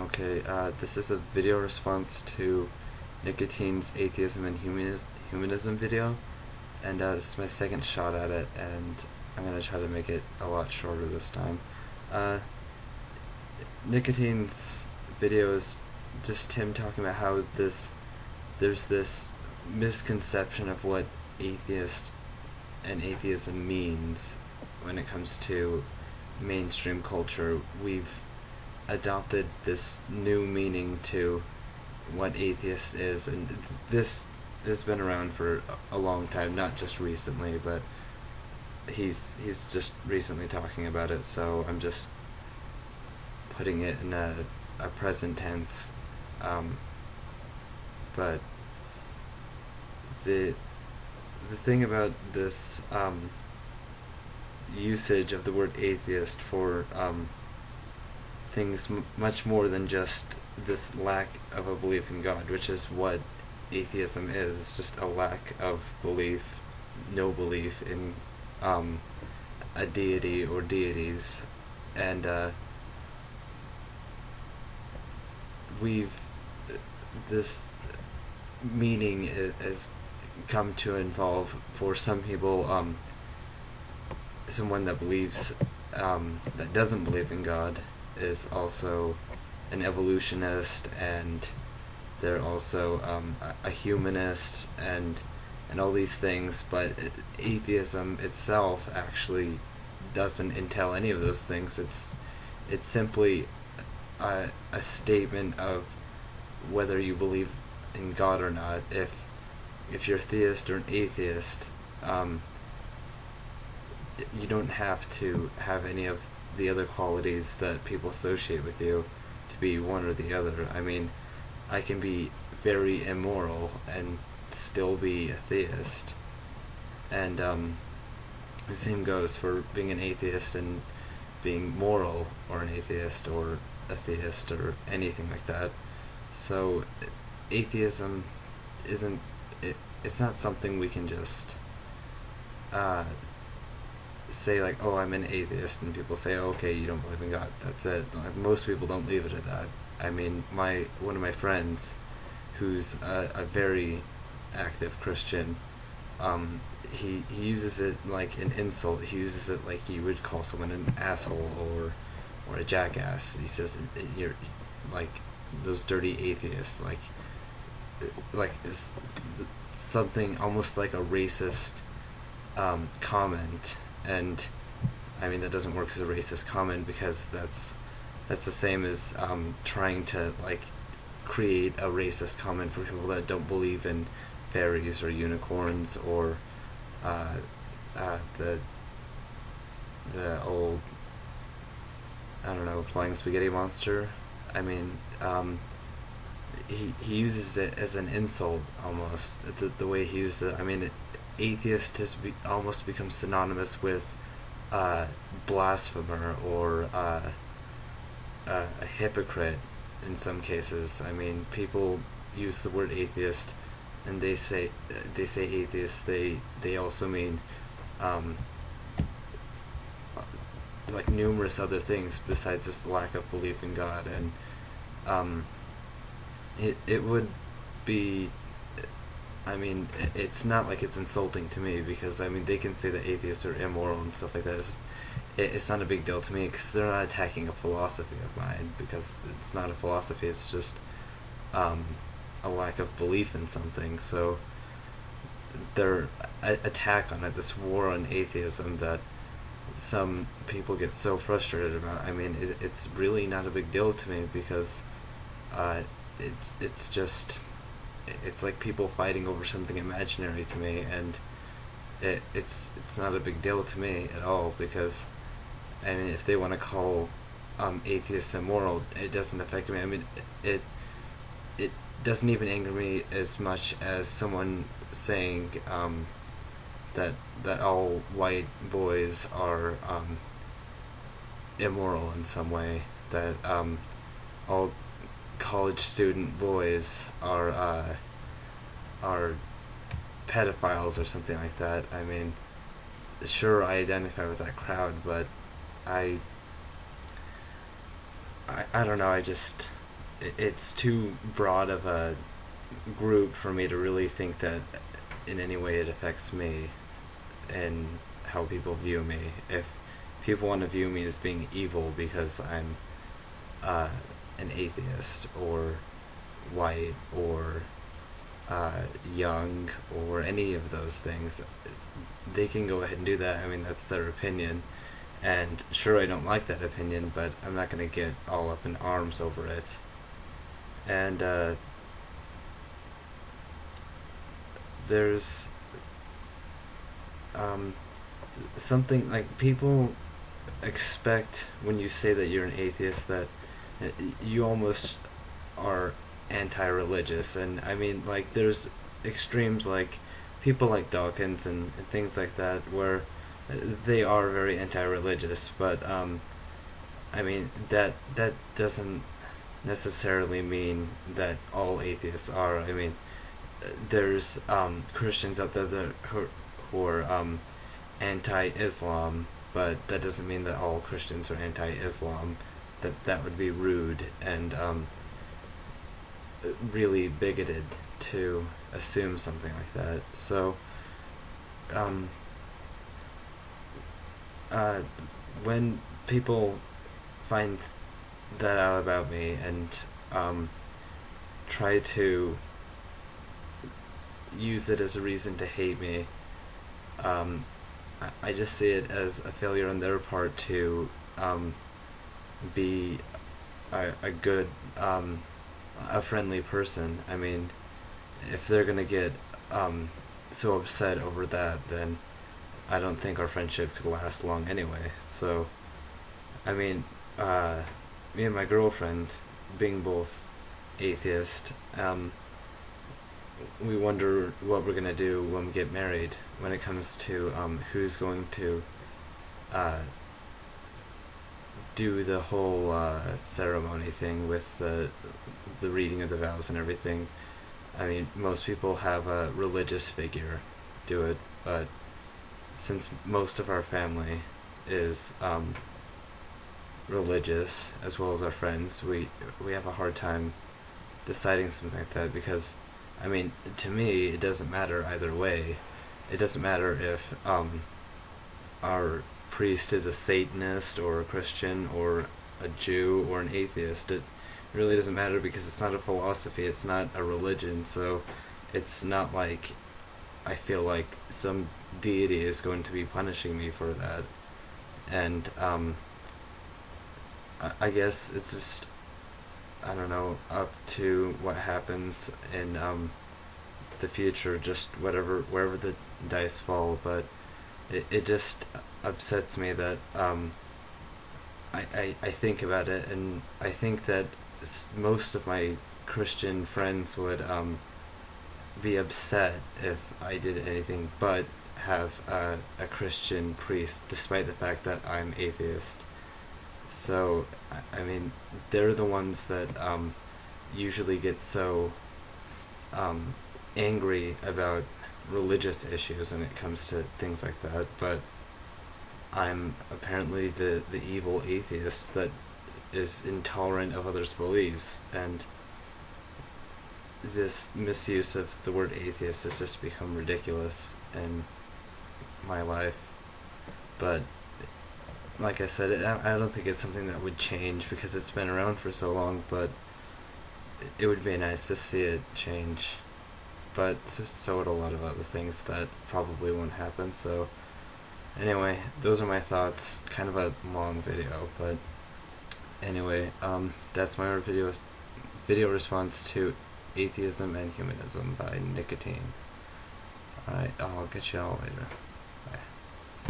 Okay, this is a video response to Nykytyne's Atheism and Humanism video, and this is my second shot at it, and I'm going to try to make it a lot shorter this time. Uh, Nykytyne's video is just him talking about how there's this misconception of what atheist and atheism means when it comes to mainstream culture. We've adopted this new meaning to what atheist is, and this has been around for a long time, not just recently, but he's just recently talking about it, so I'm just putting it in a present tense. But the thing about this usage of the word atheist for things much more than just this lack of a belief in God, which is what atheism is. It's just a lack of belief, no belief in a deity or deities, and this meaning has come to involve, for some people, someone that believes that doesn't believe in God is also an evolutionist, and they're also a humanist, and all these things. But atheism itself actually doesn't entail any of those things. It's simply a statement of whether you believe in God or not. If you're a theist or an atheist, you don't have to have any of the other qualities that people associate with you to be one or the other. I mean, I can be very immoral and still be a theist, and the same goes for being an atheist and being moral, or an atheist or a theist or anything like that. So atheism it's not something we can just say like, oh, I'm an atheist, and people say, oh, okay, you don't believe in God, that's it. Like, most people don't leave it at that. I mean, one of my friends, who's a very active Christian, he uses it like an insult. He uses it like you would call someone an asshole or a jackass. He says, you're like those dirty atheists, like it's something almost like a racist comment. And I mean, that doesn't work as a racist comment, because that's the same as trying to like create a racist comment for people that don't believe in fairies or unicorns or the old, I don't know, flying spaghetti monster. I mean, he uses it as an insult almost, the way he uses it. I mean, atheist has almost become synonymous with blasphemer or a hypocrite in some cases. I mean, people use the word atheist, and they say atheist. They also mean like numerous other things besides this lack of belief in God. And it would be, I mean, it's not like it's insulting to me, because I mean, they can say that atheists are immoral and stuff like that. It's not a big deal to me, because they're not attacking a philosophy of mine, because it's not a philosophy. It's just a lack of belief in something. So their attack on it, this war on atheism that some people get so frustrated about, I mean, it's really not a big deal to me, because it's just, it's like people fighting over something imaginary to me, and it's not a big deal to me at all, because I mean, if they want to call atheists immoral, it doesn't affect me. I mean, it doesn't even anger me as much as someone saying that all white boys are immoral in some way, that all college student boys are pedophiles or something like that. I mean, sure, I identify with that crowd, but I don't know, I just it's too broad of a group for me to really think that in any way it affects me and how people view me. If people want to view me as being evil because I'm uh, an atheist or white or young or any of those things, they can go ahead and do that. I mean, that's their opinion. And sure, I don't like that opinion, but I'm not going to get all up in arms over it. And there's um, something like people expect when you say that you're an atheist that you almost are anti-religious. And I mean, like, there's extremes like people like Dawkins and things like that where they are very anti-religious, but I mean that doesn't necessarily mean that all atheists are. I mean, there's Christians out there that who are anti-Islam, but that doesn't mean that all Christians are anti-Islam. That would be rude and really bigoted to assume something like that. So um, uh, when people find that out about me and um, try to use it as a reason to hate me, um, I just see it as a failure on their part to be a good, a friendly person. I mean, if they're gonna get so upset over that, then I don't think our friendship could last long anyway. So, I mean, me and my girlfriend, being both atheist, we wonder what we're gonna do when we get married when it comes to who's going to do the whole ceremony thing with the reading of the vows and everything. I mean, most people have a religious figure do it, but since most of our family is religious, as well as our friends, we have a hard time deciding something like that, because I mean, to me, it doesn't matter either way. It doesn't matter if our priest is a Satanist or a Christian or a Jew or an atheist. It really doesn't matter, because it's not a philosophy, it's not a religion, so it's not like I feel like some deity is going to be punishing me for that. And I guess it's just, I don't know, up to what happens in the future, just wherever the dice fall. But it just upsets me that I think about it, and I think that most of my Christian friends would be upset if I did anything but have a Christian priest, despite the fact that I'm atheist. So, I mean, they're the ones that usually get so angry about religious issues when it comes to things like that, but I'm apparently the evil atheist that is intolerant of others' beliefs, and this misuse of the word atheist has just become ridiculous in my life. But like I said, I don't think it's something that would change because it's been around for so long, but it would be nice to see it change. But so would a lot of other things that probably won't happen. So anyway, those are my thoughts. Kind of a long video, but anyway, that's my video response to Atheism and Humanism by Nykytyne. Alright, I'll catch you all later.